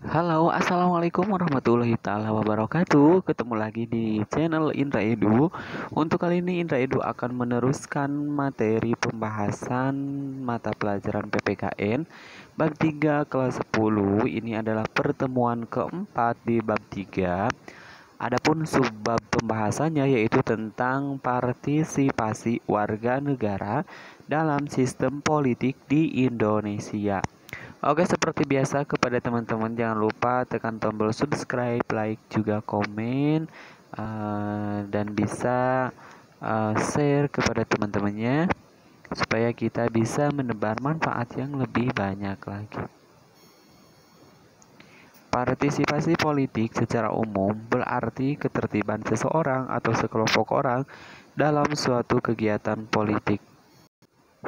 Halo, assalamualaikum warahmatullahi taala wabarakatuh. Ketemu lagi di channel Indra Edu. Untuk kali ini Indra Edu akan meneruskan materi pembahasan mata pelajaran PPKN bab 3 kelas 10. Ini adalah pertemuan keempat di bab 3. Adapun subbab pembahasannya yaitu tentang partisipasi warga negara dalam sistem politik di Indonesia. Oke, seperti biasa kepada teman-teman jangan lupa tekan tombol subscribe, like, juga komen, dan bisa share kepada teman-temannya supaya kita bisa menebar manfaat yang lebih banyak lagi. Partisipasi politik secara umum berarti ketertiban seseorang atau sekelompok orang dalam suatu kegiatan politik.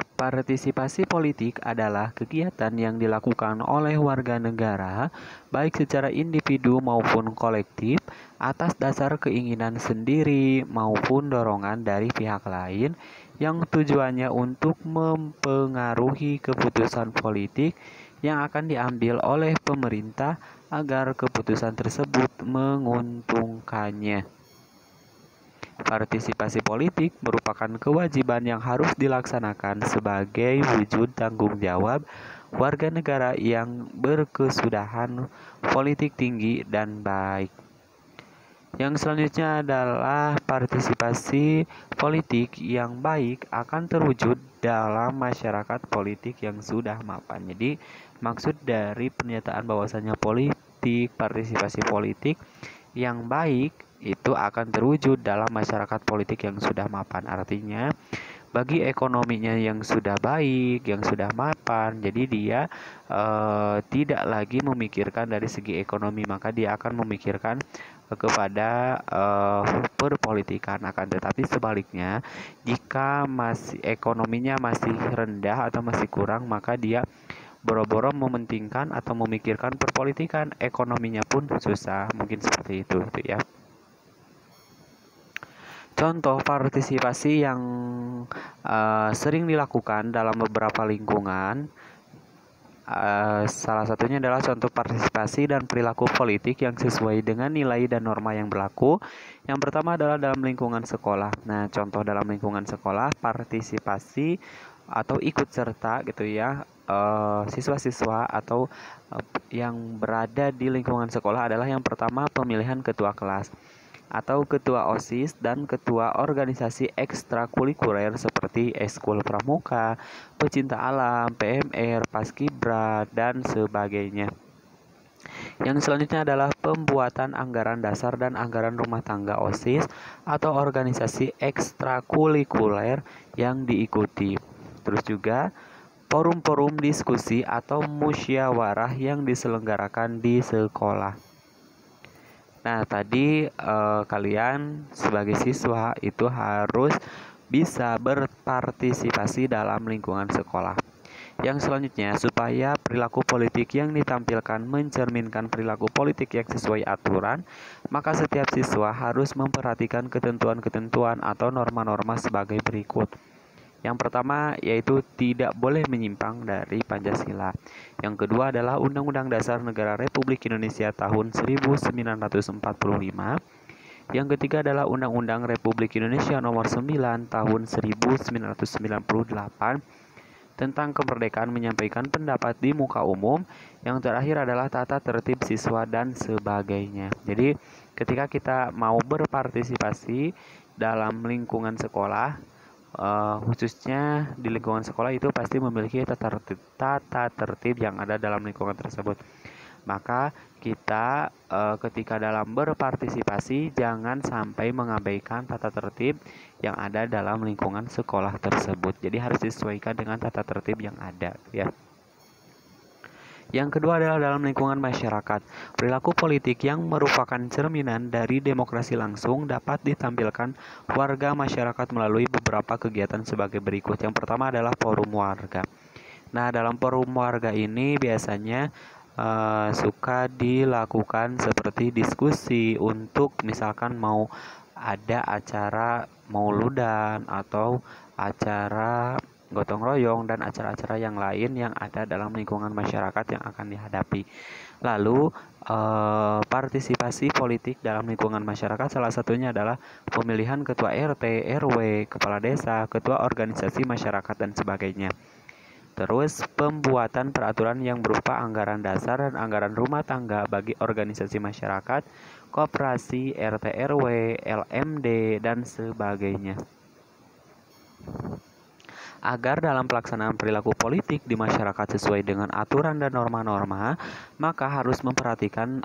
Partisipasi politik adalah kegiatan yang dilakukan oleh warga negara, baik secara individu maupun kolektif, atas dasar keinginan sendiri maupun dorongan dari pihak lain, yang tujuannya untuk mempengaruhi keputusan politik yang akan diambil oleh pemerintah agar keputusan tersebut menguntungkannya. Partisipasi politik merupakan kewajiban yang harus dilaksanakan sebagai wujud tanggung jawab warga negara yang berkesudahan politik tinggi dan baik. Yang selanjutnya adalah partisipasi politik yang baik akan terwujud dalam masyarakat politik yang sudah mapan. Jadi maksud dari pernyataan bahwasanya partisipasi politik yang baik itu akan terwujud dalam masyarakat politik yang sudah mapan. Artinya bagi ekonominya yang sudah baik, yang sudah mapan, jadi dia tidak lagi memikirkan dari segi ekonomi, maka dia akan memikirkan kepada perpolitikan. Akan tetapi sebaliknya, jika masih ekonominya masih rendah atau masih kurang, maka dia boro-boro mementingkan atau memikirkan perpolitikan, ekonominya pun susah. Mungkin seperti itu ya. Contoh partisipasi yang sering dilakukan dalam beberapa lingkungan, salah satunya adalah contoh partisipasi dan perilaku politik yang sesuai dengan nilai dan norma yang berlaku. Yang pertama adalah dalam lingkungan sekolah. Nah, contoh dalam lingkungan sekolah, partisipasi atau ikut serta gitu ya, siswa-siswa atau yang berada di lingkungan sekolah adalah yang pertama pemilihan ketua kelas atau ketua OSIS dan ketua organisasi ekstrakurikuler seperti Eskul Pramuka, Pecinta Alam, PMR, Paskibra, dan sebagainya. Yang selanjutnya adalah pembuatan anggaran dasar dan anggaran rumah tangga OSIS atau organisasi ekstrakurikuler yang diikuti. Terus juga forum-forum diskusi atau musyawarah yang diselenggarakan di sekolah. Nah, tadi kalian sebagai siswa itu harus bisa berpartisipasi dalam lingkungan sekolah. Yang selanjutnya, supaya perilaku politik yang ditampilkan mencerminkan perilaku politik yang sesuai aturan, maka setiap siswa harus memperhatikan ketentuan-ketentuan atau norma-norma sebagai berikut. Yang pertama yaitu tidak boleh menyimpang dari Pancasila. Yang kedua adalah Undang-Undang Dasar Negara Republik Indonesia tahun 1945. Yang ketiga adalah Undang-Undang Republik Indonesia Nomor 9 tahun 1998 tentang kemerdekaan menyampaikan pendapat di muka umum. Yang terakhir adalah tata tertib siswa dan sebagainya. Jadi ketika kita mau berpartisipasi dalam lingkungan sekolah, khususnya di lingkungan sekolah itu pasti memiliki tata tertib yang ada dalam lingkungan tersebut. Maka kita ketika dalam berpartisipasi jangan sampai mengabaikan tata tertib yang ada dalam lingkungan sekolah tersebut. Jadi harus disesuaikan dengan tata tertib yang ada ya. Yang kedua adalah dalam lingkungan masyarakat. Perilaku politik yang merupakan cerminan dari demokrasi langsung dapat ditampilkan warga masyarakat melalui beberapa kegiatan sebagai berikut. Yang pertama adalah forum warga. Nah, dalam forum warga ini biasanya suka dilakukan seperti diskusi untuk misalkan mau ada acara mauludan atau acara gotong royong, dan acara-acara yang lain yang ada dalam lingkungan masyarakat yang akan dihadapi. Lalu, partisipasi politik dalam lingkungan masyarakat salah satunya adalah pemilihan ketua RT, RW, kepala desa, ketua organisasi masyarakat, dan sebagainya. Terus, pembuatan peraturan yang berupa anggaran dasar dan anggaran rumah tangga bagi organisasi masyarakat, koperasi, RT RW, LMD, dan sebagainya. Agar dalam pelaksanaan perilaku politik di masyarakat sesuai dengan aturan dan norma-norma, maka harus memperhatikan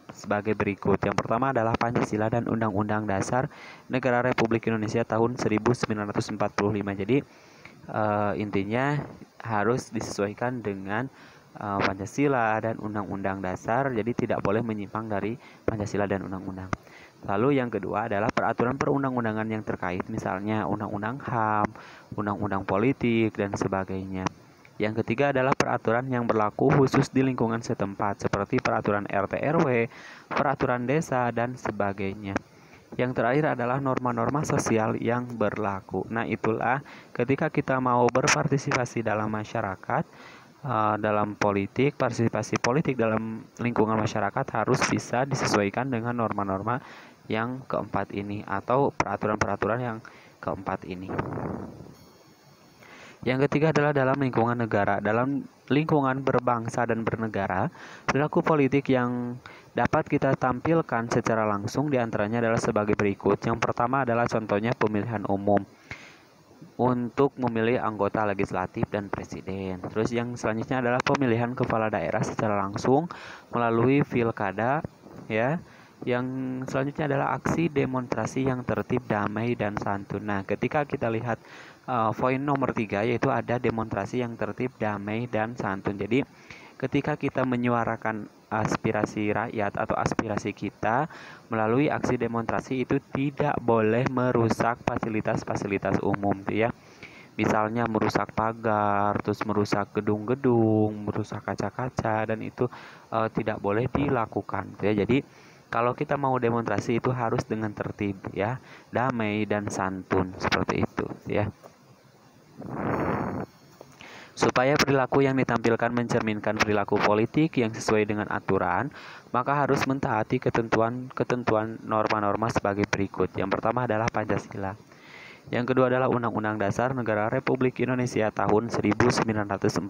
sebagai berikut. Yang pertama adalah Pancasila dan Undang-Undang Dasar Negara Republik Indonesia tahun 1945. Jadi, intinya harus disesuaikan dengan Pancasila dan Undang-Undang Dasar, jadi tidak boleh menyimpang dari Pancasila dan Undang-Undang. Lalu yang kedua adalah peraturan perundang-undangan yang terkait, misalnya Undang-Undang HAM, Undang-Undang Politik, dan sebagainya. Yang ketiga adalah peraturan yang berlaku khusus di lingkungan setempat, seperti peraturan RT RW, peraturan desa, dan sebagainya. Yang terakhir adalah norma-norma sosial yang berlaku. Nah, itulah ketika kita mau berpartisipasi dalam masyarakat, dalam politik, partisipasi politik dalam lingkungan masyarakat harus bisa disesuaikan dengan norma-norma yang keempat ini atau peraturan-peraturan yang keempat ini. Yang ketiga adalah dalam lingkungan negara. Dalam lingkungan berbangsa dan bernegara, perilaku politik yang dapat kita tampilkan secara langsung diantaranya adalah sebagai berikut. Yang pertama adalah contohnya pemilihan umum untuk memilih anggota legislatif dan presiden. Terus yang selanjutnya adalah pemilihan kepala daerah secara langsung melalui pilkada, ya. Yang selanjutnya adalah aksi demonstrasi yang tertib, damai, dan santun. Nah, ketika kita lihat poin nomor 3, yaitu ada demonstrasi yang tertib, damai, dan santun. Jadi ketika kita menyuarakan aspirasi rakyat atau aspirasi kita melalui aksi demonstrasi, itu tidak boleh merusak fasilitas-fasilitas umum, ya. Misalnya merusak pagar, terus merusak gedung-gedung, merusak kaca-kaca, dan itu tidak boleh dilakukan, ya. Jadi kalau kita mau demonstrasi itu harus dengan tertib, ya, damai dan santun, seperti itu, ya. Supaya perilaku yang ditampilkan mencerminkan perilaku politik yang sesuai dengan aturan, maka harus mentaati ketentuan norma-norma sebagai berikut. Yang pertama adalah Pancasila. Yang kedua adalah Undang-Undang Dasar Negara Republik Indonesia tahun 1945.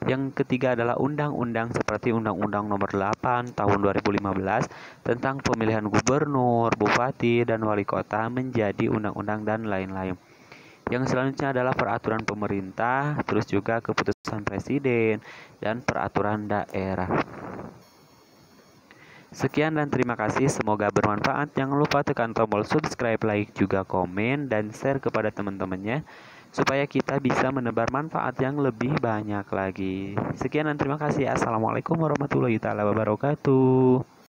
Yang ketiga adalah undang-undang seperti Undang-Undang Nomor 8 tahun 2015 tentang pemilihan gubernur, bupati, dan wali kota menjadi undang-undang dan lain-lain. Yang selanjutnya adalah peraturan pemerintah, terus juga keputusan presiden, dan peraturan daerah. Sekian dan terima kasih, semoga bermanfaat. Jangan lupa tekan tombol subscribe, like, juga komen, dan share kepada teman-temannya, supaya kita bisa menebar manfaat yang lebih banyak lagi. Sekian dan terima kasih. Assalamualaikum warahmatullahi wabarakatuh.